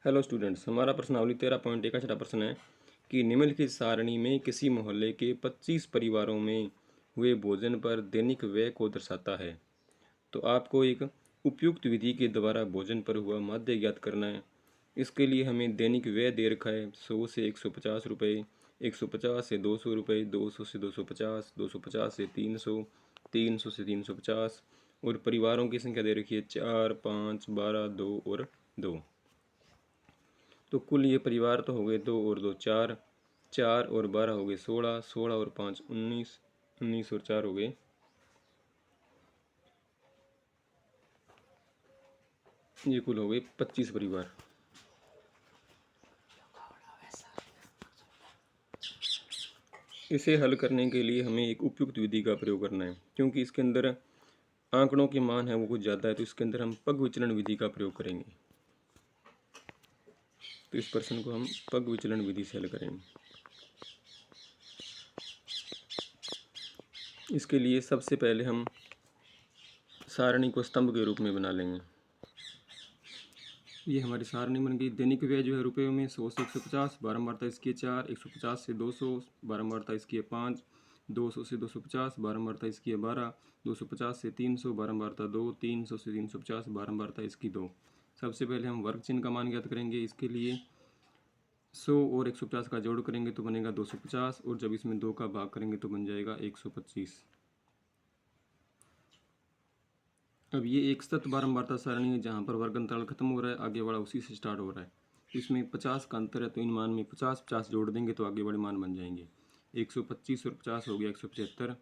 Hello students, हमारा प्रश्नावली 13.1 का छठा प्रश्न है कि निम्नलिखित सारणी में किसी मोहल्ले के 25 परिवारों में हुए भोजन पर दैनिक व्यय को दर्शाता है। तो आपको एक उपयुक्त विधि के द्वारा भोजन पर हुआ माध्य ज्ञात करना है। इसके लिए हमें दैनिक व्यय दे रखा है 100 से 150 रुपये, 150 से 200 रुपये, 200 से 250, 250 से 300, 300 से 350 और परिवारों की संख्या दे रखी है 4, 5, 12, 2 और 2। तो कुल ये परिवार तो हो गए 2 और 2 4, 4 और 12 हो गए 16, 16 और 5 19, 19 और 4 हो गए, ये कुल हो गए 25 परिवार। इसे हल करने के लिए हमें एक उपयुक्त विधि का प्रयोग करना है, क्योंकि इसके अंदर आंकड़ों के मान है वो कुछ ज़्यादा है, तो इसके अंदर हम पग विचलन विधि का प्रयोग करेंगे। तो इस प्रश्न को हम पग विचलन विधि से हल करेंगे। इसके लिए सबसे पहले हम सारणी को स्तंभ के रूप में बना लेंगे। ये हमारी सारणी बन गई। दैनिक व्यय जो है रुपये में 100 से 150, बारंबारता इसकी 4, 150 से 200, बारंबारता इसकी है 5, 200 से 250, बारंबारता इसकी है 12, 250 से 300, बारंबारता 2, 300 से 350, बारंबारता इसकी 2। सबसे पहले हम वर्ग चिन्ह का मान ज्ञात करेंगे। इसके लिए 100 और 150 का जोड़ करेंगे तो बनेगा 250, और जब इसमें 2 का भाग करेंगे तो बन जाएगा 125। अब ये एक सतत बारंबारता सारणी है जहाँ पर वर्ग अंतराल खत्म हो रहा है, आगे वाला उसी से स्टार्ट हो रहा है। इसमें 50 का अंतर है, तो इन मान में 50 50 जोड़ देंगे तो आगे बड़े मान बन जाएंगे। 125 और 50 हो गया 175,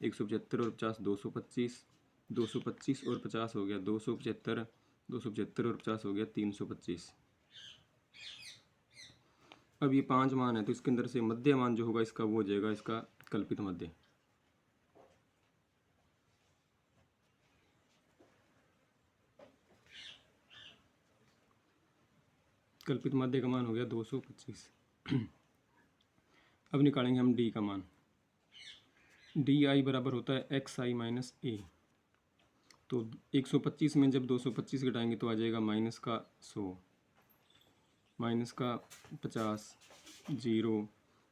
175 और 50 225, 225 और 50 हो गया 275, 275 और 50 हो गया 325। अब ये 5 मान है, तो इसके अंदर से मध्य मान जो होगा इसका वो हो जाएगा इसका कल्पित मध्य। कल्पित मध्य का मान हो गया 225। अब निकालेंगे हम डी का मान। डी आई बराबर होता है एक्स आई माइनस ए। तो 125 में जब 225 घटाएंगे तो आ जाएगा माइनस का 100, माइनस का 50, 0,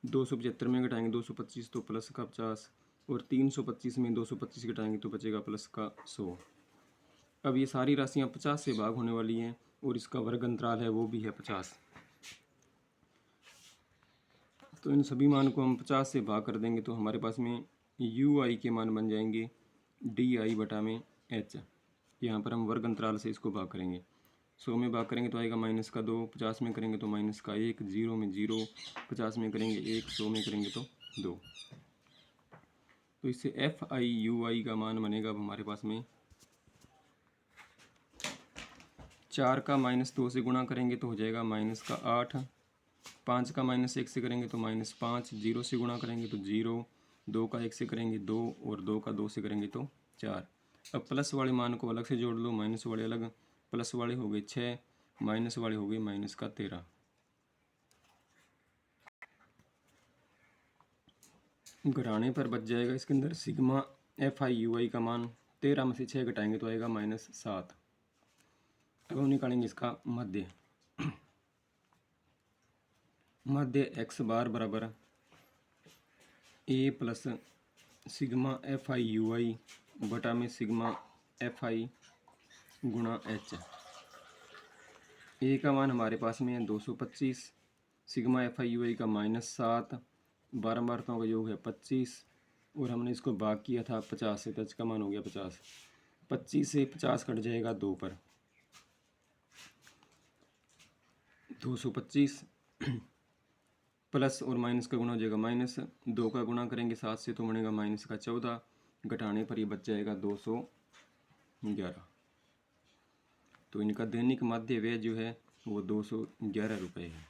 275 में घटाएंगे 225 तो प्लस का 50, और 325 में 225 घटाएंगे तो बचेगा प्लस का 100। अब ये सारी राशियाँ 50 से भाग होने वाली हैं, और इसका वर्ग अंतराल है वो भी है 50। तो इन सभी मान को हम 50 से भाग कर देंगे तो हमारे पास में यू आई के मान बन जाएंगे डी आई बटा में एच। यहाँ पर हम वर्ग अंतराल से इसको भाग करेंगे। 100 में भाग करेंगे तो आएगा माइनस का 2, 50 में करेंगे तो माइनस का 1, 0 में 0, 50 में करेंगे 1, 100 में करेंगे तो 2। तो इससे एफ आई यू आई का मान बनेगा अब हमारे पास में 4 का -2 से गुणा करेंगे तो हो जाएगा माइनस का 8, 5 का -1 से करेंगे तो -5, 0 से गुणा करेंगे तो 0, 2 का 1 से करेंगे 2, और 2 का 2 से करेंगे तो 4। अब प्लस वाले मान को अलग से जोड़ लो, माइनस वाले अलग, प्लस वाले हो गए 6, माइनस वाले हो गए माइनस का 13। घटाने पर बच जाएगा इसके अंदर सिग्मा एफ आई यू आई का मान। 13 में से 6 घटाएंगे तो आएगा -7। अब हम निकालेंगे इसका मध्य। मध्य एक्स बार बराबर A plus sigma F I U I बटा में सिग्मा एफ आई गुणा एच। ए का मान हमारे पास में है 225, सिग्मा एफ आई यू आई का -7, बारंबारताओं का योग है 25, और हमने इसको भाग किया था 50 से, तो एच का मान हो गया 50। 25 से 50 कट जाएगा 2 पर, 225 प्लस और माइनस का गुणा हो जाएगा माइनस, 2 का गुणा करेंगे 7 से तो बनेगा माइनस का 14, घटाने पर ये बच जाएगा 211। तो इनका दैनिक माध्य व्यय जो है वो 211 रुपये है।